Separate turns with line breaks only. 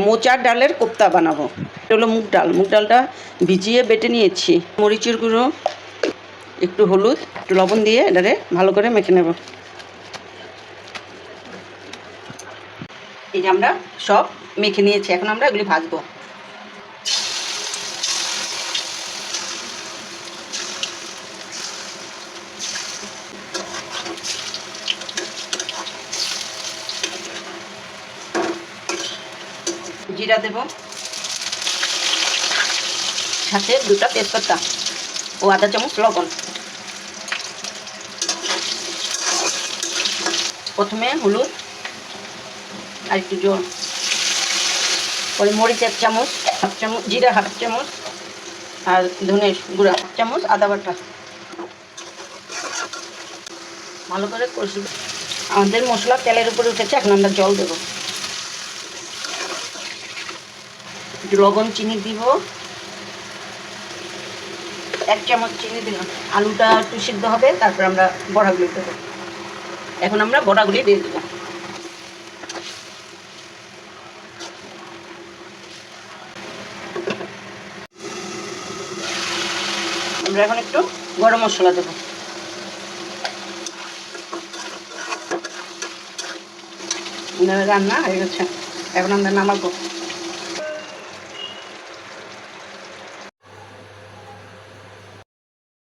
মোচার ডালের কোপ্তা বানাবো। এটা হলো মুগ ডাল। মুগ ডালটা ভিজিয়ে বেটে নিয়েছি। মরিচের গুঁড়ো, একটু হলুদ, একটু লবণ দিয়ে এটারে ভালো করে মেখে নেব। এই যে আমরা সব মেখে নিয়েছি, এখন আমরা এগুলি ভাজবো। জিরা দেব, সাথে 2টা তেজপাতা ও আধা চামচ লবণ। প্রথমে হলুদ আর একটু জল, পরে মরিচ 1 চামচ, হাফ চামচ জিরা, হাফ চামচ, আর ধনের গুঁড়া 1 চামচ, আদা বাটা। ভালো করে কষি। আমাদের মশলা তেলের উপরে উঠেছে, এখন আমরা জল দেব। একটু লবণ, চিনি দিব, 1 চামচ চিনি দিলাম। আলুটা একটু সিদ্ধ হবে, তারপর আমরা বড়াগুলি দেবো। এখন আমরা বড়াগুলি দিয়ে দেবো। আমরা এখন একটু গরম মশলা দেবো। রান্না হয়ে গেছে, এখন আমরা নামাবো।